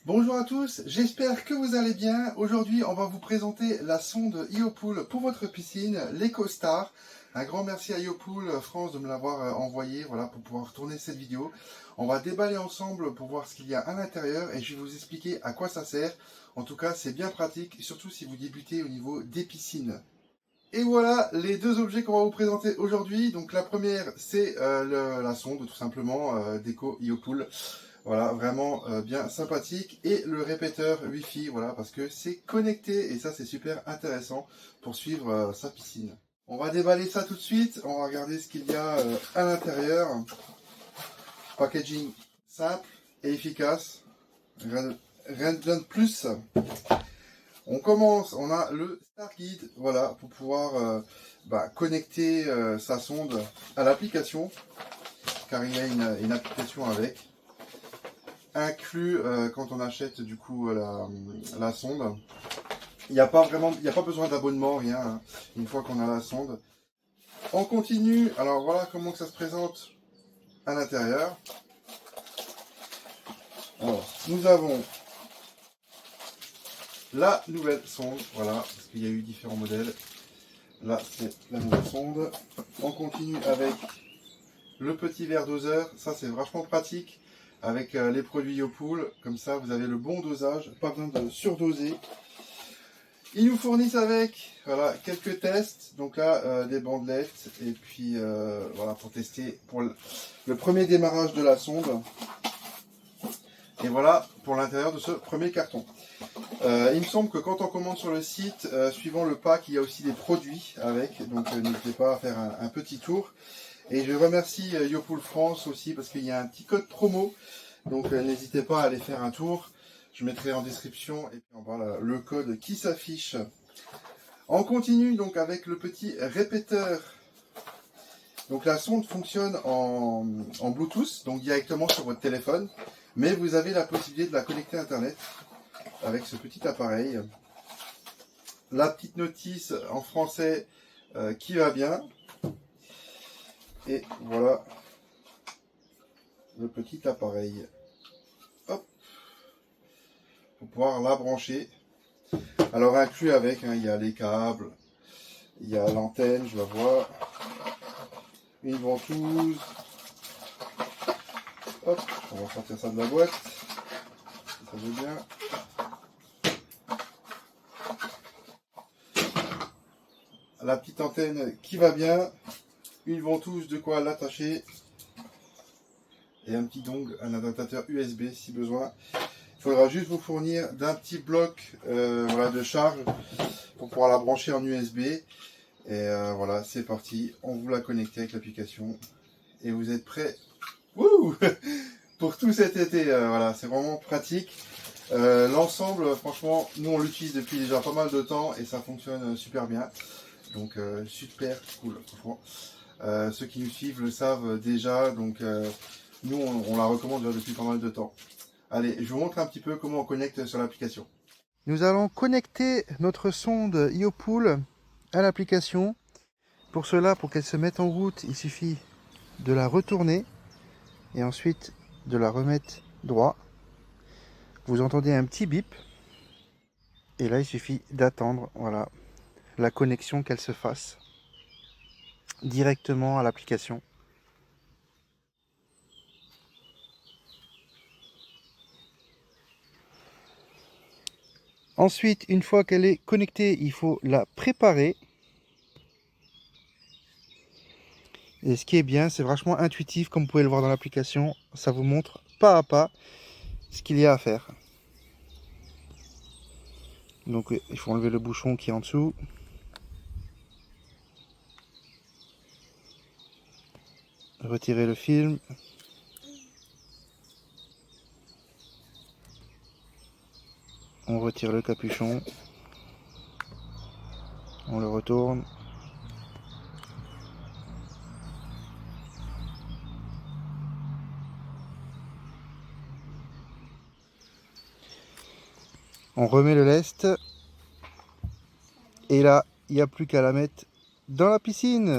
Bonjour à tous, j'espère que vous allez bien. Aujourd'hui, on va vous présenter la sonde Iopool pour votre piscine, l'EcoStar. Un grand merci à Iopool France de me l'avoir envoyé, voilà, pour pouvoir tourner cette vidéo. On va déballer ensemble pour voir ce qu'il y a à l'intérieur et je vais vous expliquer à quoi ça sert. En tout cas, c'est bien pratique, surtout si vous débutez au niveau des piscines. Et voilà les deux objets qu'on va vous présenter aujourd'hui. Donc la première, c'est la sonde, tout simplement, d'Eco Iopool. Voilà, vraiment bien sympathique. Et le répéteur Wi-Fi, voilà, parce que c'est connecté et ça c'est super intéressant pour suivre sa piscine. On va déballer ça tout de suite, on va regarder ce qu'il y a à l'intérieur. Packaging simple et efficace, rien de plus. On commence, on a le Star Guide, voilà, pour pouvoir connecter sa sonde à l'application, car il y a une application avec. Inclus quand on achète du coup la sonde. Il n'y a pas besoin d'abonnement, rien, hein, une fois qu'on a la sonde. On continue, alors voilà comment ça se présente à l'intérieur. Alors, nous avons la nouvelle sonde, voilà, parce qu'il y a eu différents modèles. Là, c'est la nouvelle sonde. On continue avec le petit verre doseur, ça c'est vachement pratique. Avec les produits Iopool, comme ça vous avez le bon dosage, pas besoin de surdoser. Ils nous fournissent avec voilà, quelques tests, donc là des bandelettes, et puis voilà pour tester pour le premier démarrage de la sonde. Et voilà pour l'intérieur de ce premier carton. Il me semble que quand on commande sur le site, suivant le pack, il y a aussi des produits avec, donc n'hésitez pas à faire un petit tour. Et je remercie Iopool France aussi parce qu'il y a un petit code promo. Donc n'hésitez pas à aller faire un tour. Je mettrai en description et puis en bas le code qui s'affiche. On continue donc avec le petit répéteur. Donc la sonde fonctionne en Bluetooth, donc directement sur votre téléphone. Mais vous avez la possibilité de la connecter à Internet avec ce petit appareil. La petite notice en français qui va bien. Et voilà le petit appareil. Hop, pour pouvoir la brancher. Alors inclus avec, hein, il y a les câbles, il y a l'antenne, je la vois, une ventouse. Hop, on va sortir ça de la boîte. Ça va bien. La petite antenne qui va bien, une ventouse de quoi l'attacher. Et un petit dongle, un adaptateur USB si besoin. Il faudra juste vous fournir d'un petit bloc voilà, de charge pour pouvoir la brancher en USB. Et voilà, c'est parti. On vous la connecte avec l'application. Et vous êtes prêts pour tout cet été. Voilà, c'est vraiment pratique. L'ensemble, franchement, nous on l'utilise depuis déjà pas mal de temps et ça fonctionne super bien. Donc super cool, franchement. Ceux qui nous suivent le savent déjà. Donc nous, on la recommande déjà depuis pas mal de temps. Allez, je vous montre un petit peu comment on connecte sur l'application. Nous allons connecter notre sonde Iopool à l'application. Pour cela, pour qu'elle se mette en route, il suffit de la retourner et ensuite de la remettre droit. Vous entendez un petit bip et là, il suffit d'attendre voilà, la connexion qu'elle se fasse directement à l'application. Ensuite, une fois qu'elle est connectée, il faut la préparer. Et ce qui est bien, c'est vachement intuitif, comme vous pouvez le voir dans l'application. Ça vous montre pas à pas ce qu'il y a à faire. Donc il faut enlever le bouchon qui est en dessous. Retirer le film. On retire le capuchon. On le retourne. On remet le lest. Et là, il n'y a plus qu'à la mettre dans la piscine.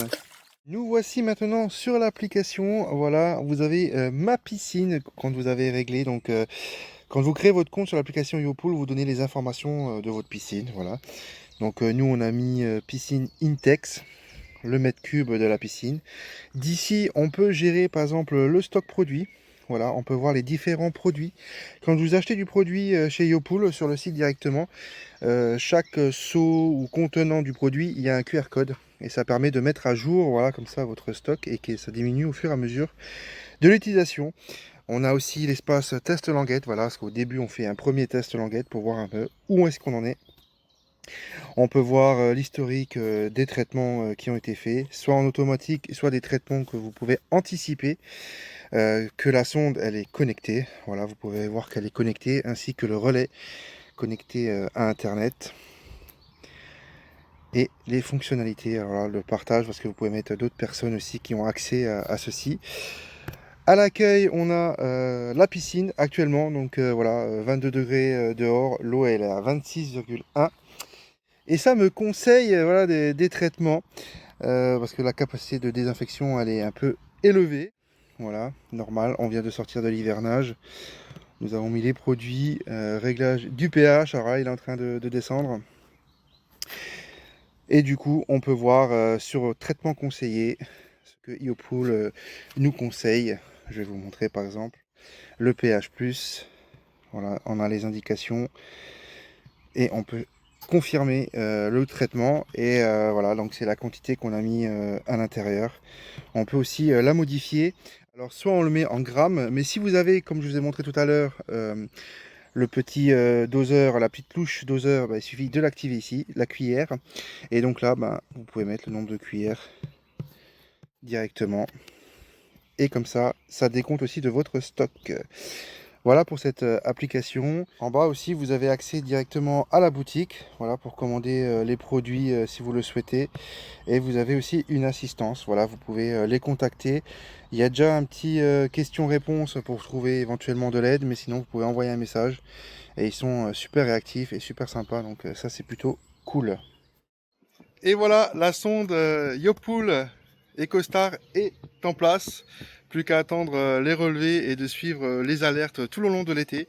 Nous voici maintenant sur l'application. Voilà, vous avez ma piscine quand vous avez réglé. Donc Quand vous créez votre compte sur l'application Iopool, vous donnez les informations de votre piscine. Voilà. Donc nous, on a mis piscine Intex, le mètre cube de la piscine. D'ici, on peut gérer par exemple le stock produit. Voilà, on peut voir les différents produits. Quand vous achetez du produit chez Iopool sur le site directement, chaque seau ou contenant du produit, il y a un QR code. Et ça permet de mettre à jour, voilà, comme ça, votre stock et que ça diminue au fur et à mesure de l'utilisation. On a aussi l'espace test languette, voilà, parce qu'au début, on fait un premier test languette pour voir un peu où est-ce qu'on en est. On peut voir l'historique des traitements qui ont été faits, soit en automatique, soit des traitements que vous pouvez anticiper, que la sonde elle est connectée. Voilà, vous pouvez voir qu'elle est connectée, ainsi que le relais connecté à Internet. Et les fonctionnalités, alors là, le partage, parce que vous pouvez mettre d'autres personnes aussi qui ont accès à ceci. À l'accueil, on a la piscine actuellement, donc voilà, 22 degrés dehors, l'eau elle est à 26,1. Et ça me conseille voilà, des traitements, parce que la capacité de désinfection elle est un peu élevée. Voilà, normal, on vient de sortir de l'hivernage. Nous avons mis les produits, réglage du pH, alors là, il est en train de descendre. Et du coup, on peut voir sur traitement conseillé ce que Iopool nous conseille. Je vais vous montrer par exemple le pH+. Voilà, on a les indications et on peut confirmer le traitement. Et voilà, donc c'est la quantité qu'on a mis à l'intérieur. On peut aussi la modifier. Alors soit on le met en grammes, mais si vous avez, comme je vous ai montré tout à l'heure, le petit doseur, la petite louche doseur, bah, il suffit de l'activer ici, la cuillère. Et donc là, bah, vous pouvez mettre le nombre de cuillères directement. Et comme ça, ça décompte aussi de votre stock. Voilà pour cette application. En bas aussi, vous avez accès directement à la boutique. Voilà pour commander les produits si vous le souhaitez. Et vous avez aussi une assistance. Voilà, vous pouvez les contacter. Il y a déjà un petit question-réponse pour trouver éventuellement de l'aide. Mais sinon, vous pouvez envoyer un message. Et ils sont super réactifs et super sympas. Donc ça, c'est plutôt cool. Et voilà, la sonde Iopool EcoStar est en place. Plus qu'à attendre les relevés et de suivre les alertes tout le long de l'été.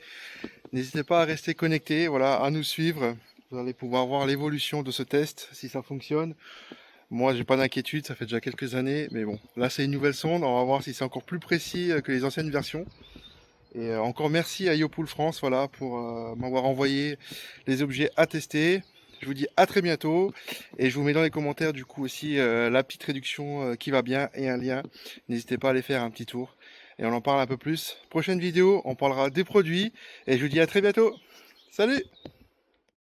N'hésitez pas à rester connecté, voilà, à nous suivre. Vous allez pouvoir voir l'évolution de ce test, si ça fonctionne. Moi, j'ai pas d'inquiétude, ça fait déjà quelques années, mais bon, là c'est une nouvelle sonde, on va voir si c'est encore plus précis que les anciennes versions. Et encore merci à Iopool France, voilà, pour m'avoir envoyé les objets à tester. Je vous dis à très bientôt et je vous mets dans les commentaires du coup aussi la petite réduction qui va bien et un lien. N'hésitez pas à aller faire un petit tour et on en parle un peu plus. Prochaine vidéo, on parlera des produits et je vous dis à très bientôt. Salut!